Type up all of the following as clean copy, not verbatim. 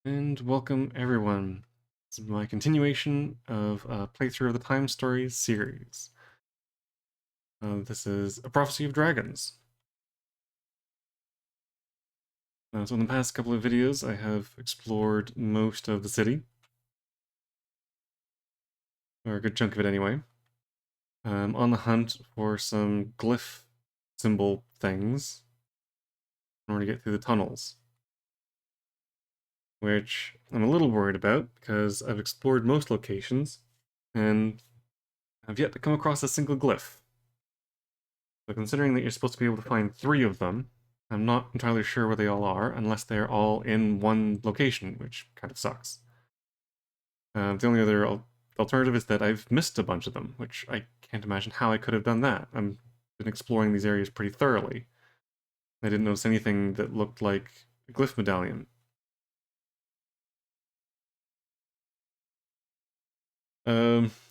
And welcome everyone. This is my continuation of a playthrough of the Time Stories series. This is A Prophecy of Dragons. So in the past couple of videos, I have explored most of the city. Or a good chunk of it anyway. I'm on the hunt for some glyph symbol things in order to get through the tunnels. Which I'm a little worried about because I've explored most locations and I've yet to come across a single glyph. So considering that you're supposed to be able to find 3 of them, I'm not entirely sure where they all are, unless they're all in one location, which kind of sucks. The only other alternative is that I've missed a bunch of them, which I can't imagine how I could have done that. I've been exploring these areas pretty thoroughly. I didn't notice anything that looked like a glyph medallion.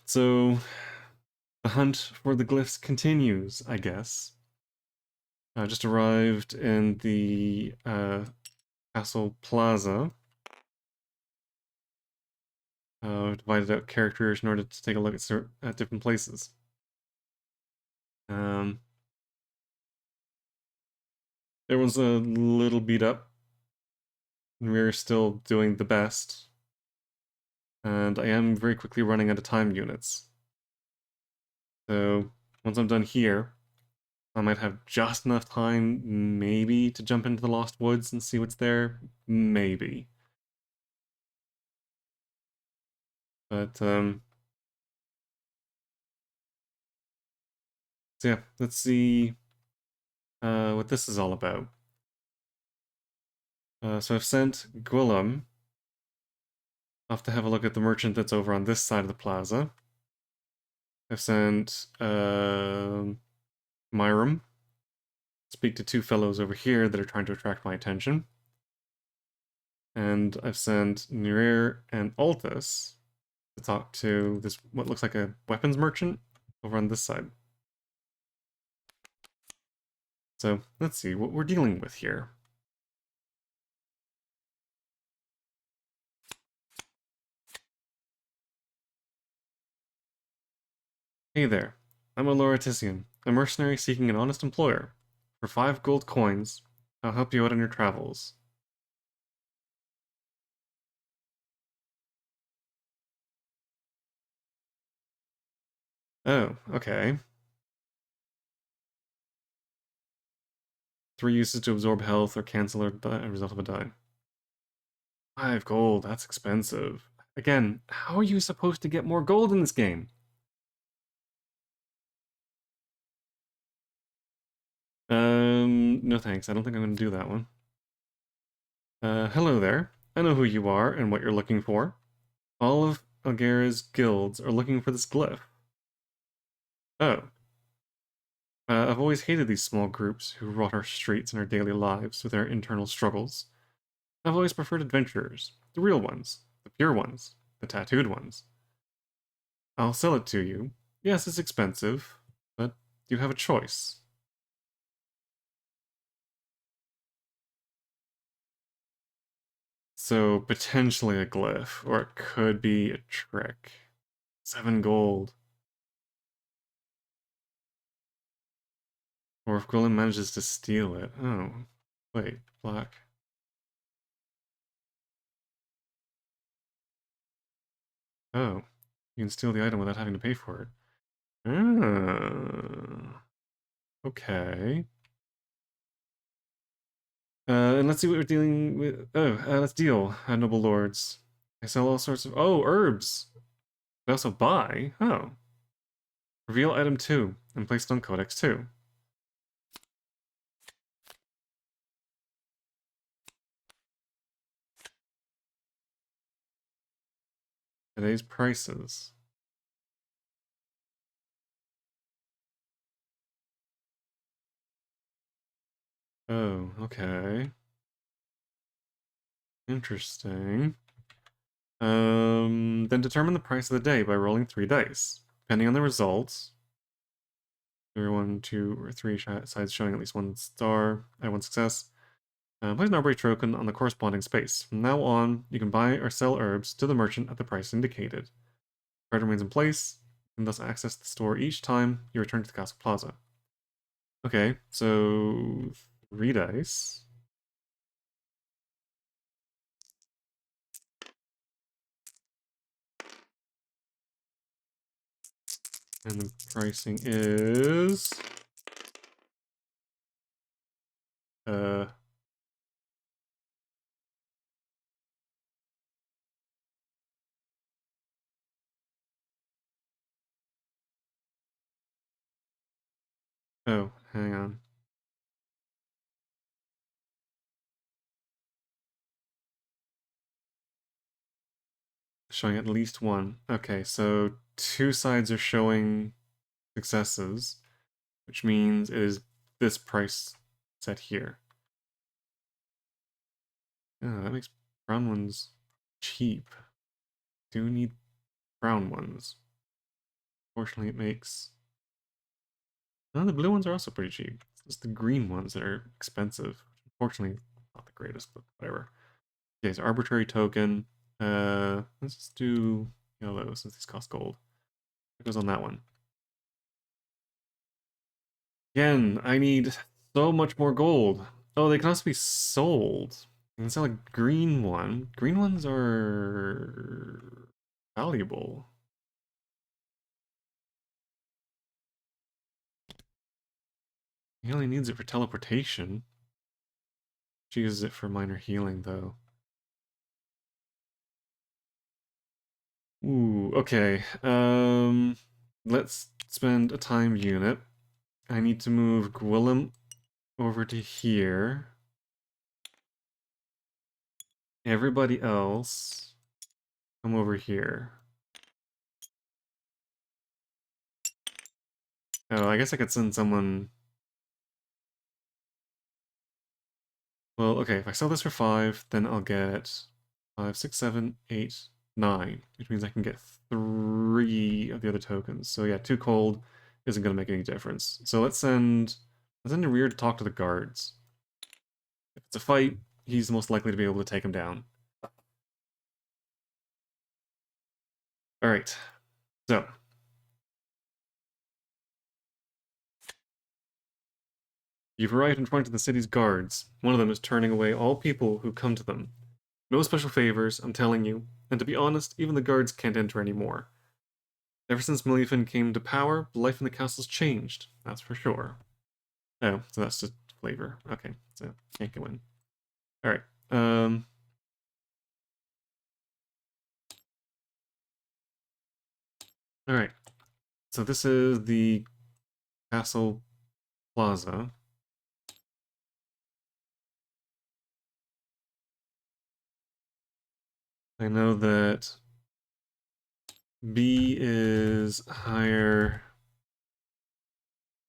So the hunt for the glyphs continues, I guess. I just arrived in the Castle Plaza. Divided out characters in order to take a look at different places. Everyone's a little beat up. We're still doing the best. And I am very quickly running out of time units. So once I'm done here, I might have just enough time, maybe, to jump into the Lost Woods and see what's there. Maybe. But, so yeah, let's see what this is all about. So I've sent Gwillem off to have a look at the merchant that's over on this side of the plaza. I've sent Myram speak to 2 fellows over here that are trying to attract my attention. And I've sent Nurir and Altus to talk to this, what looks like a weapons merchant over on this side. So let's see what we're dealing with here. Hey there, I'm Allura Tissian, a mercenary seeking an honest employer. For 5 gold coins, I'll help you out on your travels. Oh, okay. 3 uses to absorb health or cancel a result of a die. 5 gold, that's expensive. Again, how are you supposed to get more gold in this game? No thanks, I don't think I'm gonna do that one. Hello there. I know who you are and what you're looking for. All of Algera's guilds are looking for this glyph. Oh. I've always hated these small groups who rot our streets and our daily lives with their internal struggles. I've always preferred adventurers, the real ones, the pure ones, the tattooed ones. I'll sell it to you. Yes, it's expensive, but you have a choice. So, potentially a glyph, or it could be a trick. 7 gold. Or if Gwillem manages to steal it. Oh, wait, black. Oh, you can steal the item without having to pay for it. Ah, okay. And let's see what we're dealing with. Oh, let's deal, noble lords. I sell all sorts of. Oh, herbs! I also buy. Oh. Reveal item 2 and place it on Codex 2. Today's prices. Oh, okay. Interesting. Then determine the price of the day by rolling 3 dice. Depending on the results, there are 1, 2, or 3 sides showing at least 1 star, 1 success. Place an arbitrary token on the corresponding space. From now on, you can buy or sell herbs to the merchant at the price indicated. The card remains in place, and thus access the store each time you return to the Castle Plaza. Okay, so 3 dice. And the pricing is... Oh, hang on. Showing at least one. Okay, so 2 sides are showing successes, which means it is this price set here. Oh, that makes brown ones cheap. Do need brown ones. Fortunately, it makes... No, the blue ones are also pretty cheap. It's the green ones that are expensive. Unfortunately, not the greatest, but whatever. Okay, so arbitrary token. Let's just do yellow since these cost gold. It goes on that one. Again, I need so much more gold. Oh, they can also be sold. You can sell a green one. Green ones are valuable. He only needs it for teleportation. She uses it for minor healing, though. Ooh, okay. Let's spend a time unit. I need to move Gwillem over to here. Everybody else, come over here. Oh, I guess I could send someone... Well, okay, if I sell this for 5, then I'll get 5, 6, 7, 8, 9, which means I can get 3 of the other tokens. So yeah, 2 cold isn't going to make any difference. So let's send Rear to talk to the guards. If it's a fight, he's most likely to be able to take him down. Alright, so. You've arrived in front of the city's guards. One of them is turning away all people who come to them. No special favors, I'm telling you, and to be honest, even the guards can't enter anymore. Ever since Malifin came to power, life in the castle's changed, that's for sure. Oh, so that's just flavor. Okay, so can't go in. Alright, Alright, so this is the Castle Plaza. I know that B is higher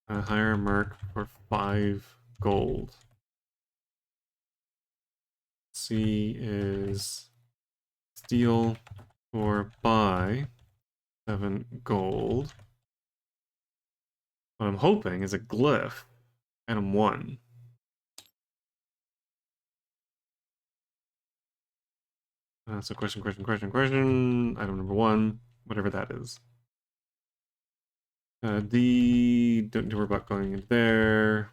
a higher mark for 5 gold. C is steal or buy 7 gold. What I'm hoping is a glyph. Item 1. So question. Item number 1, whatever that is. D, don't worry about going in there.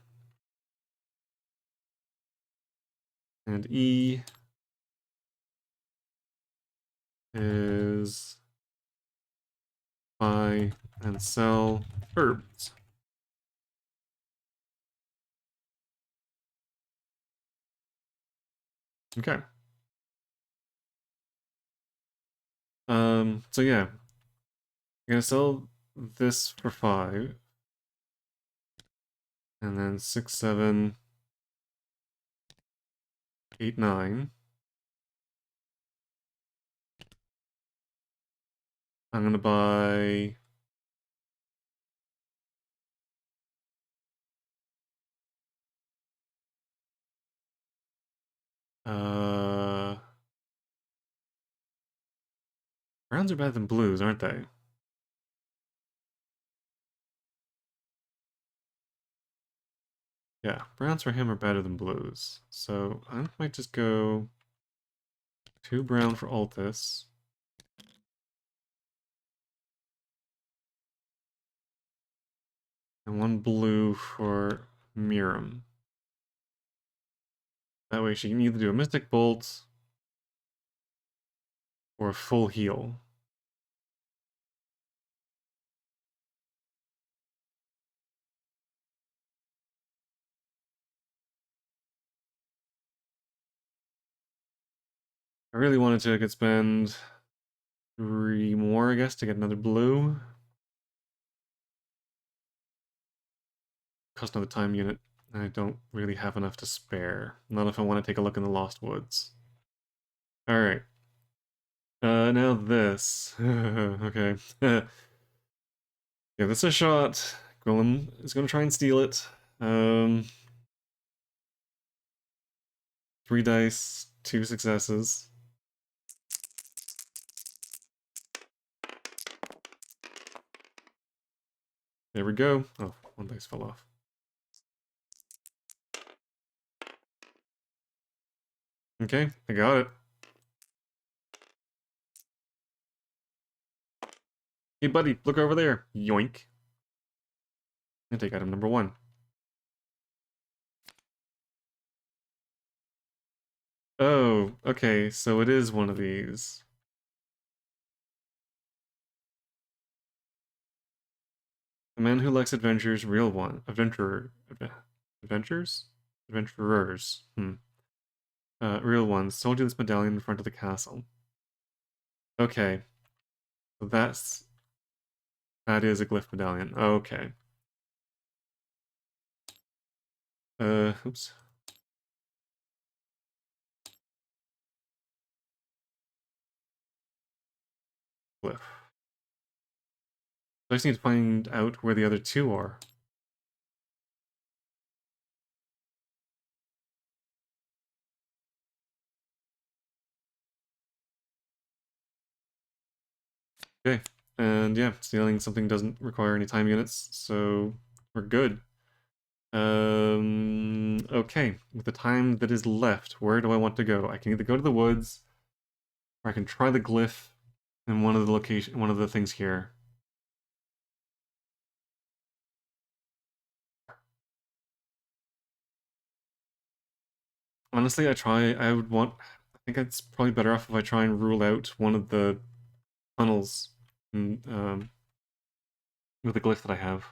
And E is buy and sell herbs. Okay. So yeah. I'm gonna sell this for 5. And then 6, 7, 8, 9. I'm gonna buy browns are better than blues, aren't they? Yeah, browns for him are better than blues. So I might just go 2 brown for Altus. And 1 blue for Miram. That way she can either do a Mystic Bolt or a full heal. I really wanted to could spend 3 more, I guess, to get another blue. Cost another time unit. I don't really have enough to spare. Not if I want to take a look in the Lost Woods. Alright. Now this. Okay. Give this a shot. Gwillem is going to try and steal it. 3 dice, 2 successes. There we go. Oh, 1 dice fell off. Okay, I got it. Hey buddy, look over there. Yoink. And take item number 1. Oh, okay, so it is one of these. A man who likes adventures, real one. Adventures? Adventurers. Real ones. Sold you this medallion in front of the castle. Okay. So that is a glyph medallion. Okay. Oops. Glyph. I just need to find out where the other 2 are. Okay. And yeah, stealing something doesn't require any time units, so we're good. Okay. With the time that is left, where do I want to go? I can either go to the woods, or I can try the glyph in one of the things here. Honestly, I think it's probably better off if I try and rule out one of the tunnels with the glyph that I have.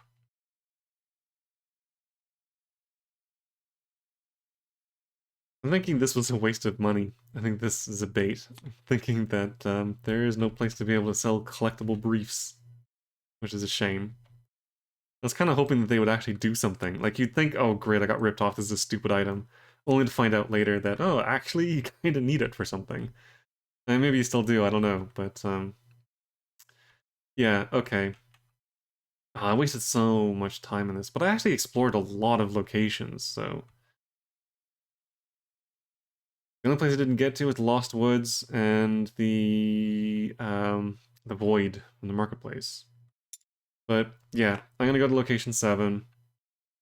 I'm thinking this was a waste of money. I think this is a bait. I'm thinking that there is no place to be able to sell collectible briefs, which is a shame. I was kind of hoping that they would actually do something. Like, you'd think, oh great, I got ripped off, this is a stupid item. Only to find out later that, oh, actually, you kind of need it for something. And maybe you still do, I don't know, but yeah, okay. I wasted so much time in this, but I actually explored a lot of locations, so... The only place I didn't get to was Lost Woods and the Void in the Marketplace. But yeah, I'm gonna go to location 7.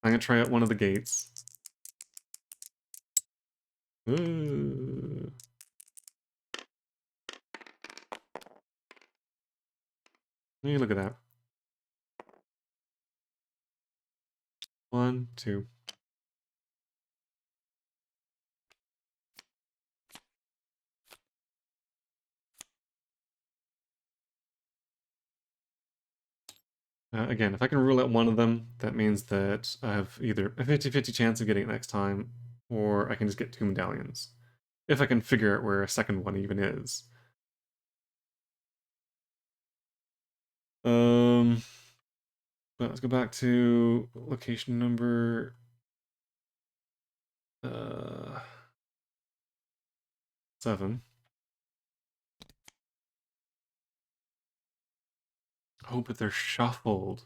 I'm gonna try out one of the gates. Ooh. Hey, look at that. 1, 2. Again, if I can rule out one of them, that means that I have either a 50-50 chance of getting it next time, or I can just get 2 medallions. If I can figure out where a second one even is. But let's go back to location number 7. Oh, but they're shuffled.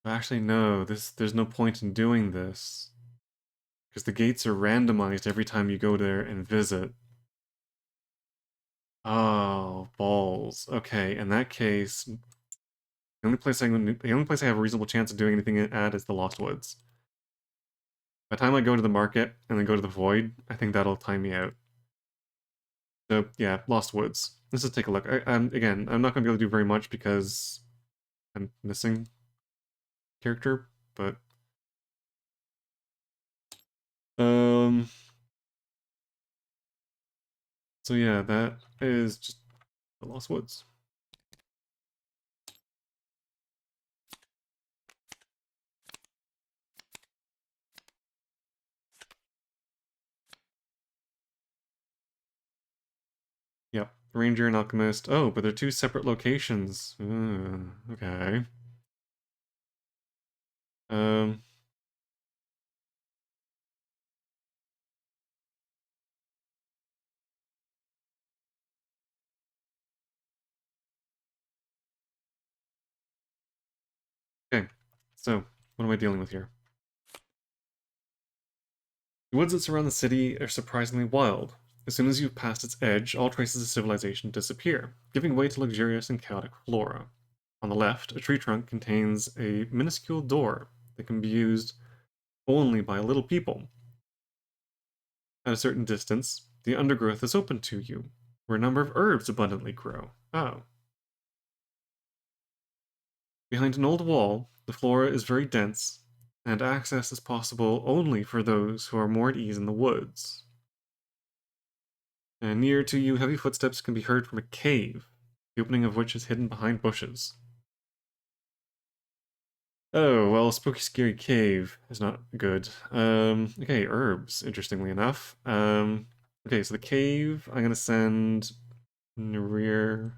Actually, no, there's no point in doing this. Because the gates are randomized every time you go there and visit. Oh, balls. Okay, in that case, The only place I have a reasonable chance of doing anything at is the Lost Woods. By the time I go to the market and then go to the Void, I think that'll time me out. So yeah, Lost Woods. Let's just take a look. Again, I'm not going to be able to do very much because I'm missing character, but um. So yeah, that is just the Lost Woods. Yep, Ranger and Alchemist. Oh, but they're two separate locations. Okay. Um. Okay. So, what am I dealing with here? The woods that surround the city are surprisingly wild. As soon as you've passed its edge, all traces of civilization disappear, giving way to luxurious and chaotic flora. On the left, a tree trunk contains a minuscule door that can be used only by little people. At a certain distance, the undergrowth is open to you, where a number of herbs abundantly grow. Oh. Behind an old wall, the flora is very dense, and access is possible only for those who are more at ease in the woods. And near to you, heavy footsteps can be heard from a cave, the opening of which is hidden behind bushes. Oh, well, spooky, scary cave is not good. Okay, herbs, interestingly enough. Okay, so the cave, I'm gonna send Narir.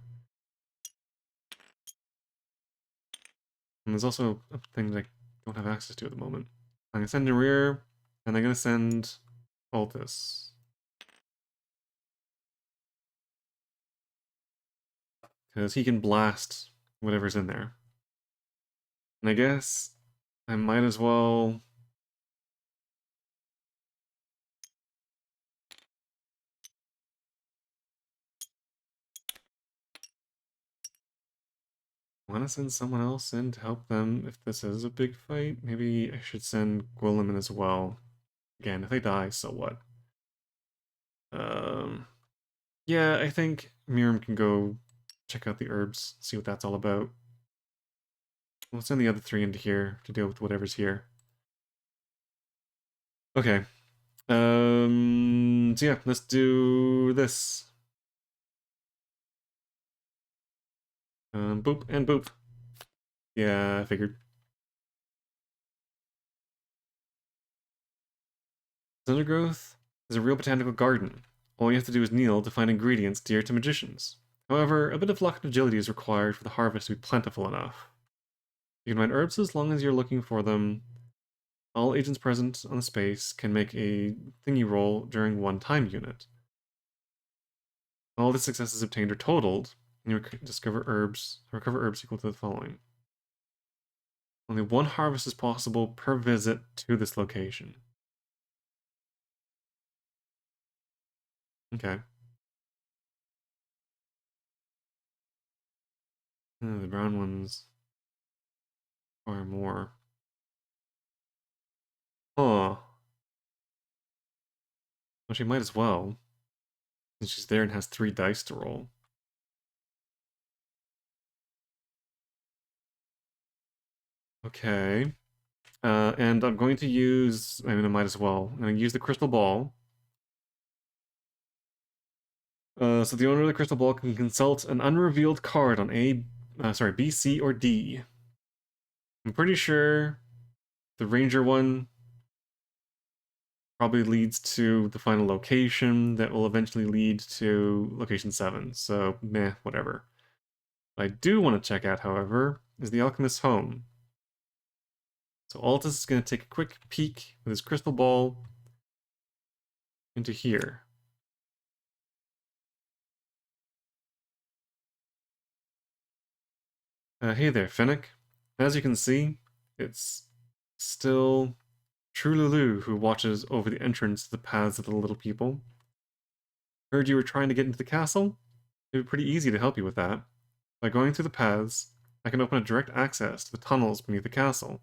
And there's also a thing that I don't have access to at the moment. I'm gonna send Narir, and I'm gonna send Altus. Because he can blast whatever's in there. And I guess I might as well... want to send someone else in to help them if this is a big fight. Maybe I should send Gwillem in as well. Again, if they die, so what? Um, yeah, I think Miriam can go check out the herbs, see what that's all about. We'll send the other three into here to deal with whatever's here. Okay. So yeah, let's do this. Boop and boop. Yeah, I figured. Undergrowth is a real botanical garden. All you have to do is kneel to find ingredients dear to magicians. However, a bit of luck and agility is required for the harvest to be plentiful enough. You can find herbs as long as you're looking for them. All agents present on the space can make a thingy roll during one time unit. All the successes obtained are totaled, and you recover herbs equal to the following. Only one harvest is possible per visit to this location. Okay. The brown ones are more. Huh. Well, she might as well, since she's there and has 3 dice to roll. Okay. And I'm going to use, I mean, I might as well. I'm going to use the crystal ball. So the owner of the crystal ball can consult an unrevealed card on B, C, or D. I'm pretty sure the ranger one probably leads to the final location that will eventually lead to location 7. So, meh, whatever. What I do want to check out, however, is the alchemist's home. So Altus is going to take a quick peek with his crystal ball into here. Hey there, Fennec. As you can see, it's still Trululu who watches over the entrance to the paths of the little people. Heard you were trying to get into the castle? It'd be pretty easy to help you with that. By going through the paths, I can open a direct access to the tunnels beneath the castle.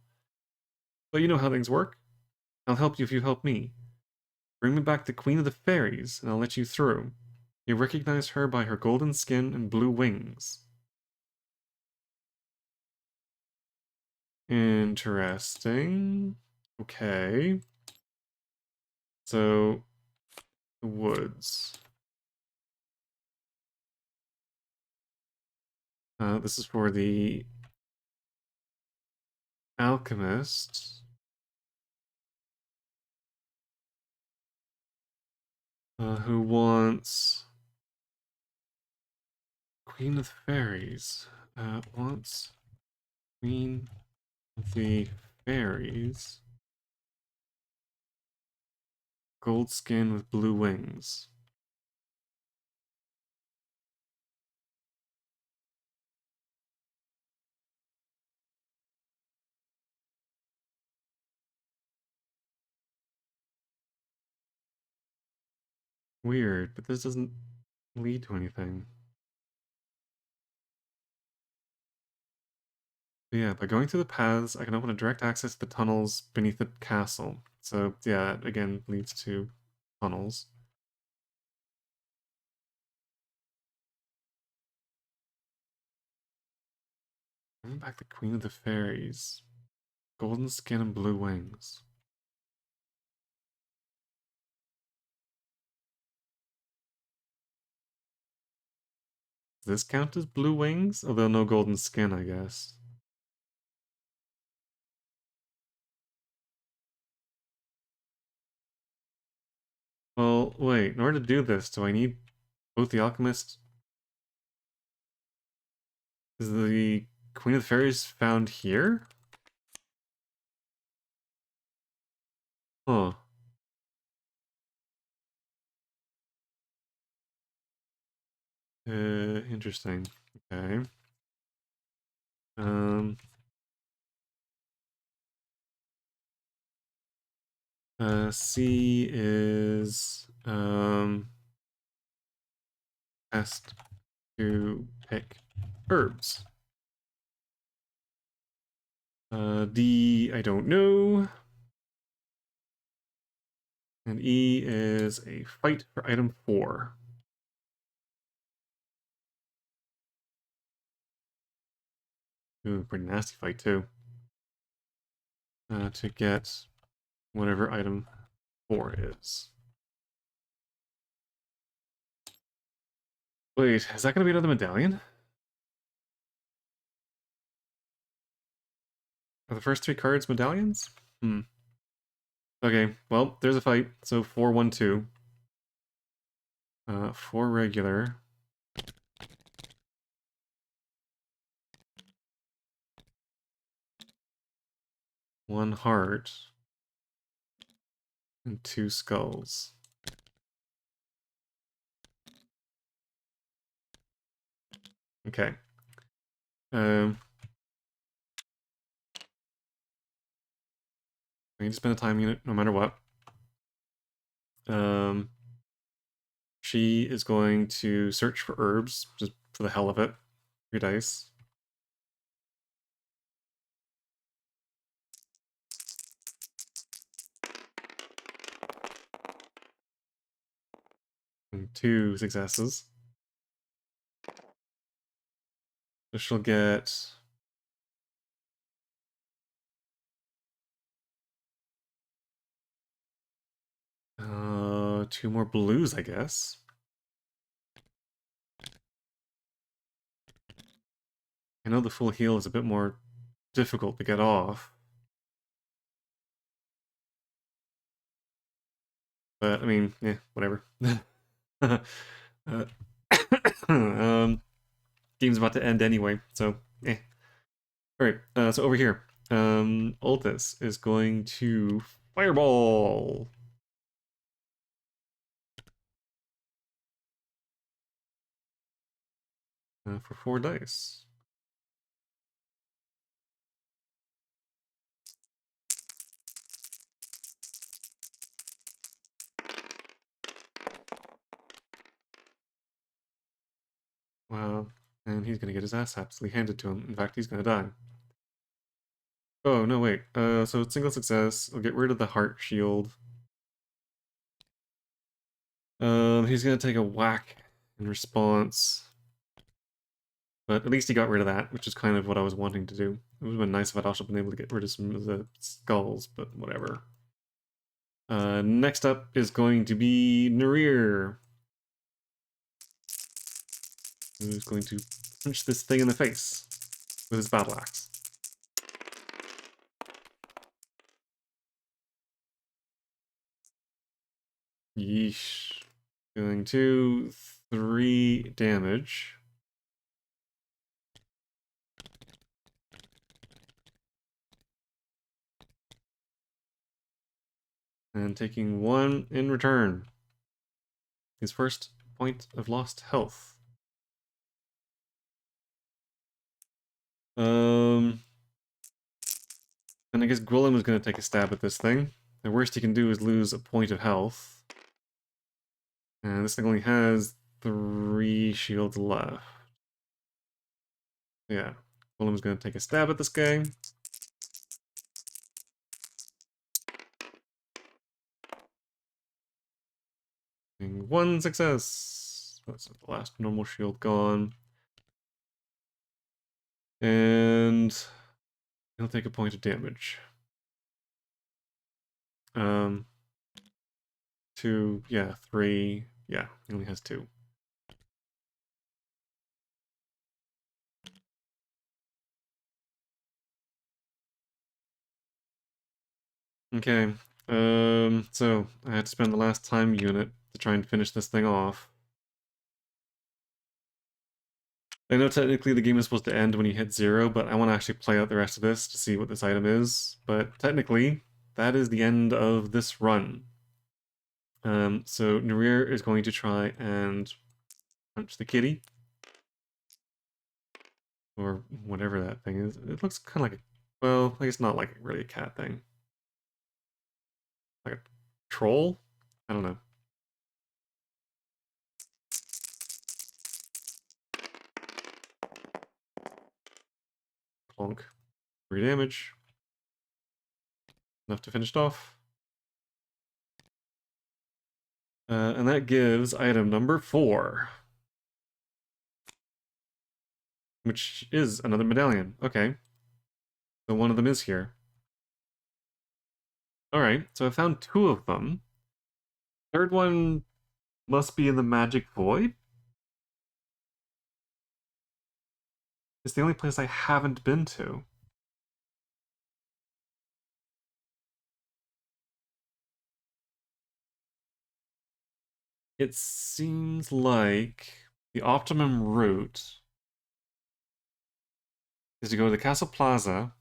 But you know how things work. I'll help you if you help me. Bring me back the Queen of the Fairies, and I'll let you through. You recognize her by her golden skin and blue wings. Interesting. Okay. So, the woods. This is for the alchemist. Who wants Queen of the Fairies? Wants Queen of the Fairies. Gold skin with blue wings. Weird, but this doesn't lead to anything. But yeah, by going through the paths, I can open a direct access to the tunnels beneath the castle. So yeah, that again leads to tunnels. Bring back the Queen of the Fairies. Golden skin and blue wings. Does this count as blue wings? Although no golden skin, I guess. Well, wait, in order to do this, do I need both the alchemist? Is the Queen of the Fairies found here? Huh. Interesting. Okay. Um, C is, asked to pick herbs. D, I don't know. And E is a fight for item 4. Ooh, pretty nasty fight too. To get whatever item 4 is. Wait, is that going to be another medallion? Are the first 3 cards medallions? Hmm. Okay, well, there's a fight. So 4, 1, 2. 4 regular. One heart. And 2 skulls. Okay. I need to spend a time unit no matter what. She is going to search for herbs, just for the hell of it. 3 dice. And 2 successes. So she'll get... two more blues, I guess. I know the full heal is a bit more difficult to get off. But, I mean, yeah, whatever. uh, game's about to end anyway, so, eh. Alright, so over here, Ultis is going to Fireball! For 4 dice. Wow. And he's gonna get his ass absolutely handed to him. In fact, he's gonna die. Oh, no, wait. So single success. I'll get rid of the heart shield. He's gonna take a whack in response. But at least he got rid of that, which is kind of what I was wanting to do. It would have been nice if I'd also been able to get rid of some of the skulls, but whatever. Next up is going to be Narir, who's going to punch this thing in the face with his battle axe. Yeesh. Doing 2, 3 damage. And taking 1 in return. His first point of lost health. And I guess Gwillem is going to take a stab at this thing. The worst he can do is lose a point of health. And this thing only has 3 shields left. Yeah, Gwillem's going to take a stab at this guy. And 1 success. That's the last normal shield gone. And he'll take a point of damage. 2, yeah, 3, yeah, he only has 2. Okay, so I had to spend the last time unit to try and finish this thing off. I know technically the game is supposed to end when you hit 0, but I want to actually play out the rest of this to see what this item is. But technically, that is the end of this run. So Narir is going to try and punch the kitty. Or whatever that thing is. It looks kind of like a... Well, I guess not like really a cat thing. Like a troll? I don't know. Plonk. 3 damage. Enough to finish it off. And that gives item number 4. Which is another medallion. Okay. So one of them is here. Alright, so I found 2 of them. Third one must be in the Magic Void. It's the only place I haven't been to. It seems like the optimum route is to go to the Castle Plaza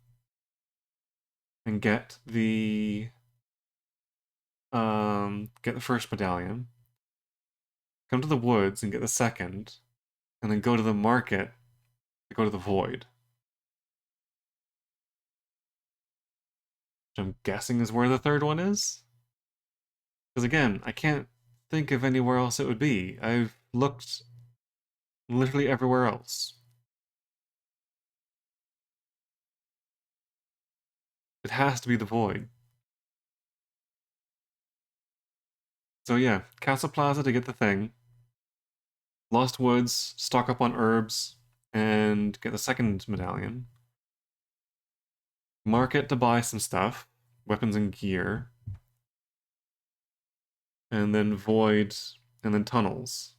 and get the first medallion, come to the woods and get the second, and then go to the market to go to the void. Which I'm guessing is where the third one is? Because again, I can't think of anywhere else it would be. I've looked literally everywhere else. It has to be the void. So yeah, Castle Plaza to get the thing. Lost Woods, stock up on herbs, and get the second medallion. Market to buy some stuff, weapons and gear. And then Void, and then Tunnels.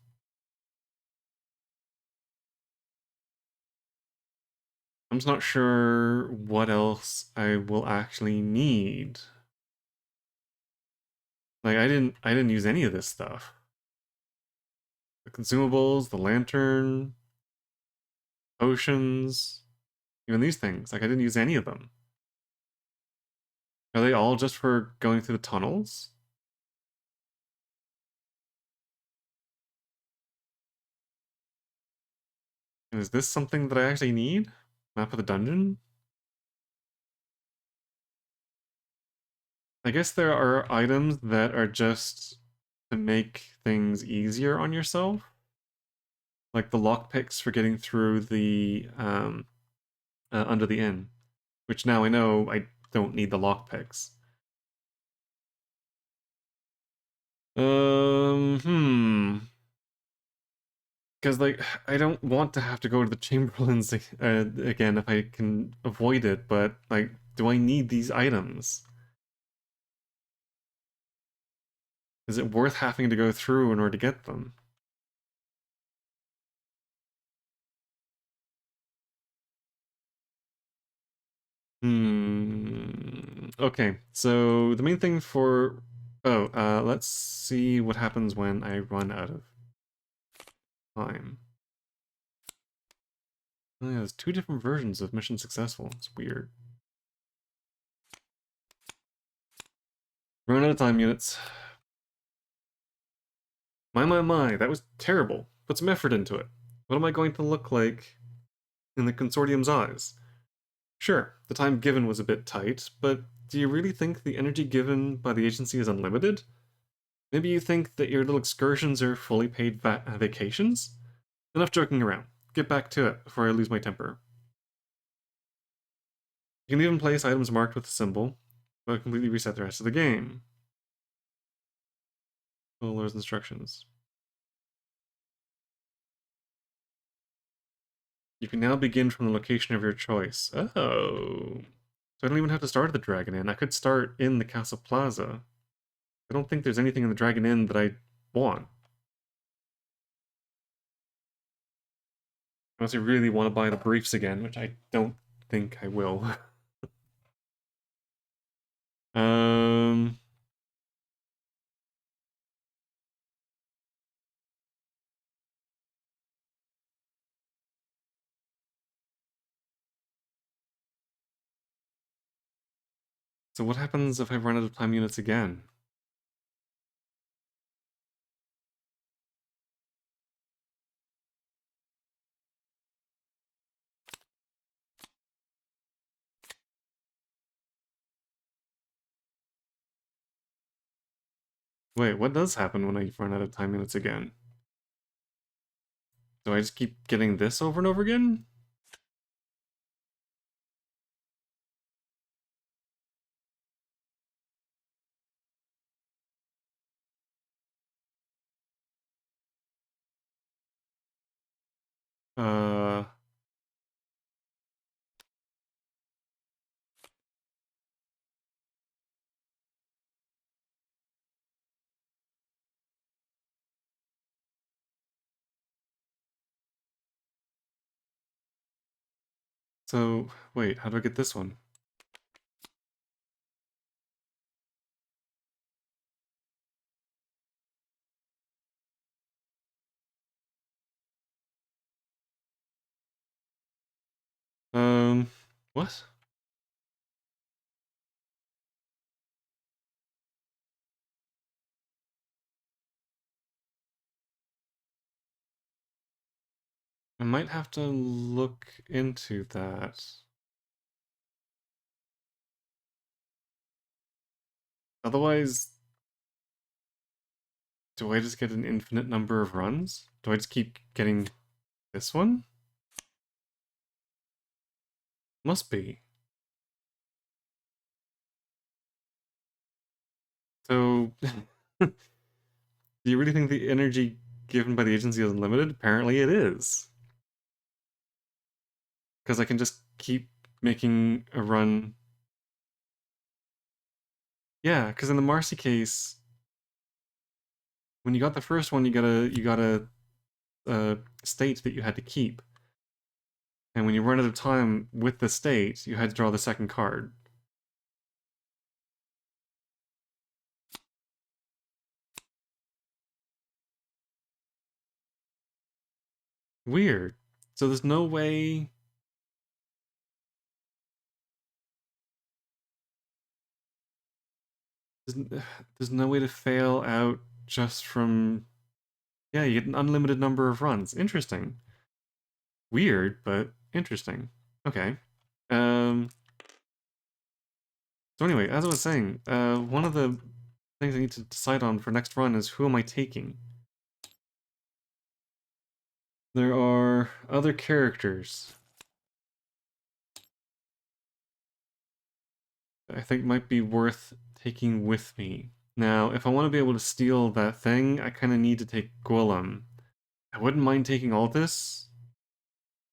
I'm just not sure what else I will actually need. Like I didn't use any of this stuff. The consumables, the lantern, potions, even these things. Like I didn't use any of them. Are they all just for going through the tunnels? And is this something that I actually need? Map of the dungeon? I guess there are items that are just to make things easier on yourself. like the lockpicks for getting through the under the inn, which now I know I don't need the lockpicks. Because like I don't want to have to go to the Chamberlains again if I can avoid it, but like, do I need these items? Is it worth having to go through in order to get them? Okay, so the main thing for... Oh, let's see what happens when I run out of time. Oh, yeah, there's two different versions of Mission Successful. It's weird. Run out of time units. My, that was terrible. Put some effort into it. What am I going to look like in the Consortium's eyes? Sure, the time given was a bit tight, but do you really think the energy given by the agency is unlimited? Maybe you think that your little excursions are fully paid vacations? Enough joking around. Get back to it before I lose my temper. You can even place items marked with a symbol, but completely reset the rest of the game. Follow those instructions. You can now begin from the location of your choice. Oh. So I don't even have to start at the Dragon Inn. I could start in the Castle Plaza. I don't think there's anything in the Dragon Inn that I want. Unless I really want to buy the briefs again, which I don't think I will. um... So what happens if I run out of time units again? Wait, what does happen when I run out of time units again? Do I just keep getting this over and over again? Uh... So, wait, how do I get this one? What? I might have to look into that. Otherwise, do I just get an infinite number of runs? Do I just keep getting this one? Must be. So, do you really think the energy given by the agency is unlimited? Apparently it is. Because I can just keep making a run. Yeah, because in the Marcy case, when you got the first one, you got a state that you had to keep, and when you run out of time with the state, you had to draw the second card. Weird. So there's no way. There's no way to fail out just from. Yeah, you get an unlimited number of runs. Interesting. Weird, but interesting. Okay. Um. So anyway, as I was saying, one of the things I need to decide on for next run is who am I taking? There are other characters that I think might be worth taking with me. Now, if I want to be able to steal that thing, I kind of need to take Golem. I wouldn't mind taking Altus,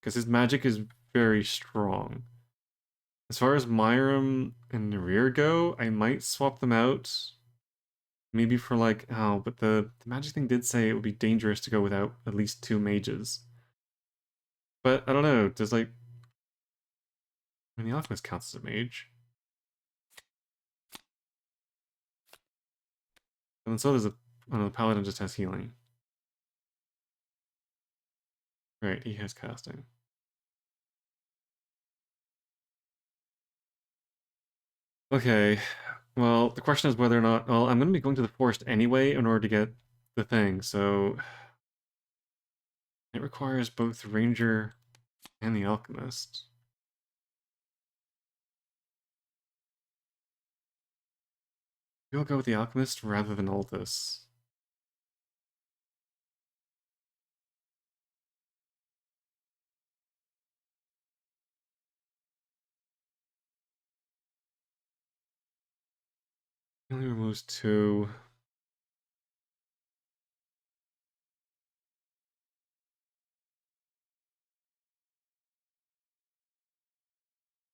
because his magic is very strong. As far as Myram and Narir go, I might swap them out. Maybe for like, oh, but the magic thing did say it would be dangerous to go without at least 2 mages. But I don't know, does like, I mean, the Alchemist counts as a mage. And so does a, oh no, the Paladin just has healing. Right, he has casting. Okay, well, the question is whether or not, well, I'm going to be going to the forest anyway in order to get the thing, so it requires both the Ranger and the Alchemist. We'll go with the Alchemist rather than Altus. He only removes 2.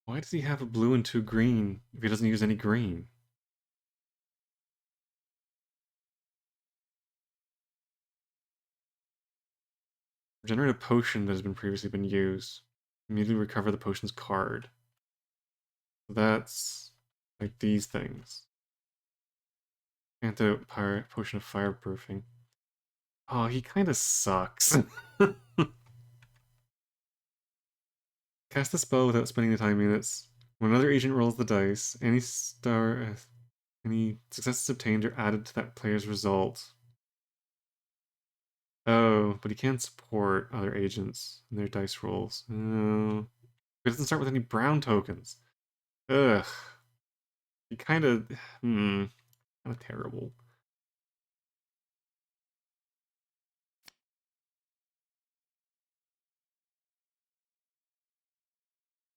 Why does he have a blue and 2 green if he doesn't use any green? Generate a potion that has been previously been used. Immediately recover the potion's card. That's like these things. Potion of fireproofing. Oh, he kind of sucks. Cast the spell without spending the time units. When another agent rolls the dice, any successes obtained are added to that player's result. Oh, but he can't support other agents and their dice rolls. No. It doesn't start with any brown tokens. Ugh. He kind of, kind of terrible.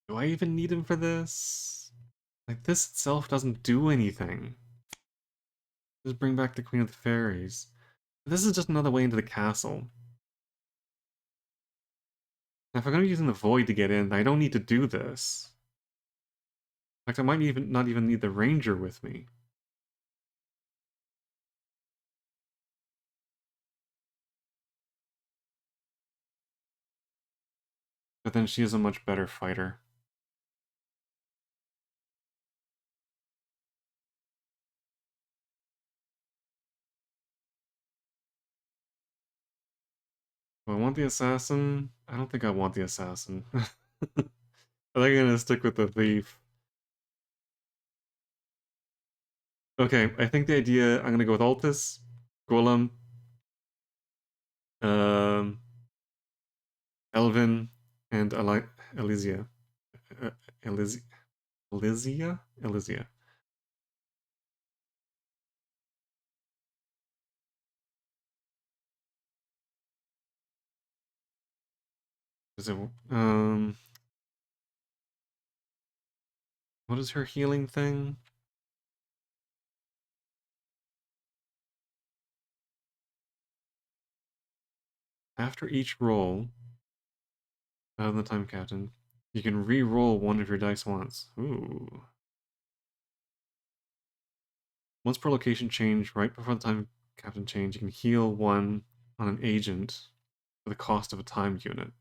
Do I even need him for this? Like, this itself doesn't do anything. Just bring back the Queen of the Fairies. This is just another way into the castle. Now, if I'm going to be using the Void to get in, I don't need to do this. In fact, I might even not even need the Ranger with me. But then she is a much better fighter. Do I want the Assassin? I don't think I want the Assassin. I think I'm gonna stick with the Thief. Okay, I think the idea, I'm gonna go with Altus, Golem, um, Elvin, and Elysia. Uh, Elysia? Elysia? Elysia. Is it, what is her healing thing? After each roll, out of the time captain, you can re-roll one of your dice once. Ooh. Once per location change, right before the time captain change, you can heal 1 on an agent for the cost of a time unit.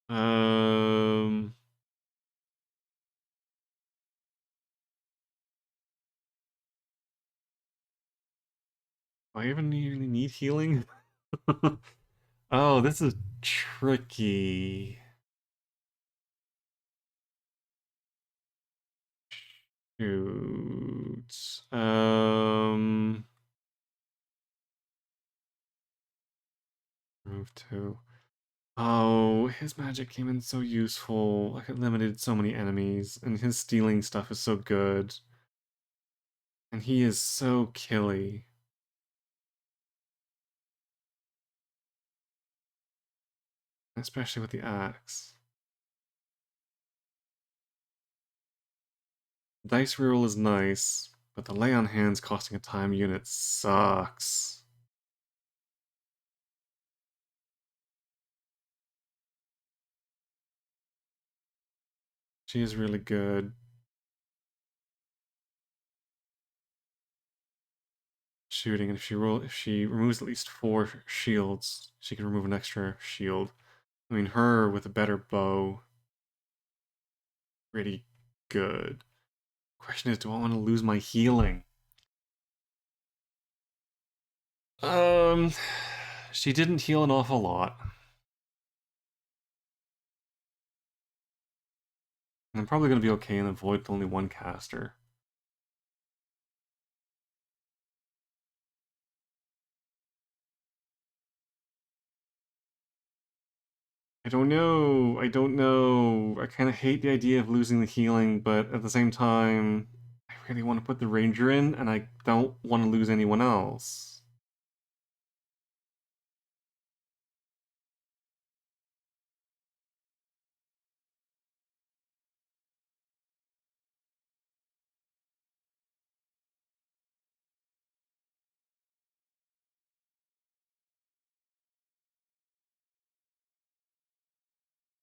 Um, do I even really need healing? Oh, this is tricky. Shoot. Move 2. Oh, his magic came in so useful. Like, it limited so many enemies, and his stealing stuff is so good. And he is so killy. Especially with the axe. Dice reroll is nice, but the lay on hands costing a time unit sucks. She is really good. Shooting, and if she removes at least 4 shields, she can remove an extra shield. I mean, her with a better bow, pretty good. Question is, do I want to lose my healing? Um, she didn't heal an awful lot. I'm probably going to be okay and avoid only one caster. I don't know. I don't know. I kind of hate the idea of losing the healing, but at the same time, I really want to put the ranger in, and I don't want to lose anyone else.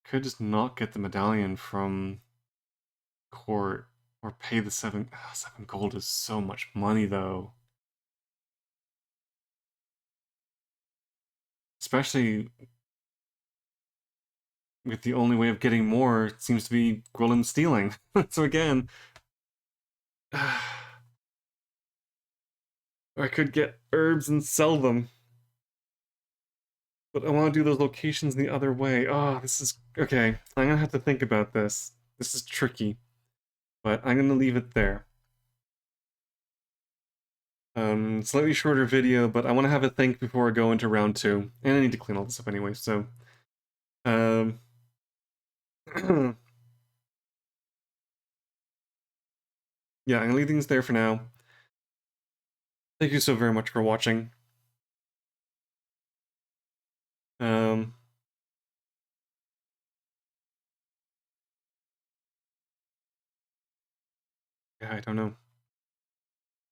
Could just not get the medallion from court or pay the 7 gold is so much money though. Especially with the only way of getting more seems to be Gwillem stealing. So again, I could get herbs and sell them. But I want to do those locations the other way. Oh, this is okay. I'm gonna have to think about this. This is tricky, but I'm gonna leave it there. Slightly shorter video, but I want to have a think before I go into round 2, and I need to clean all this up anyway. So, um, yeah, I'm gonna leave things there for now. Thank you so very much for watching. Um, yeah, I don't know.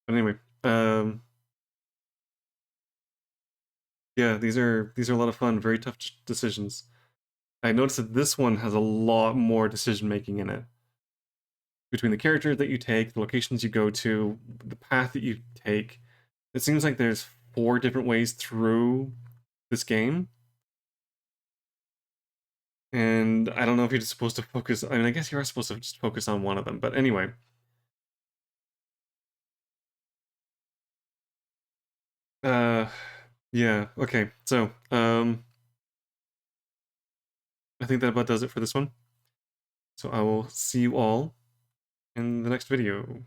But anyway, yeah, these are a lot of fun, very tough decisions. I noticed that this one has a lot more decision making in it. Between the characters that you take, the locations you go to, the path that you take, it seems like there's 4 different ways through this game. And I don't know if you're just supposed to focus. I mean, I guess you are supposed to just focus on one of them. But anyway. Uh, yeah, okay. So, I think that about does it for this one. So I will see you all in the next video.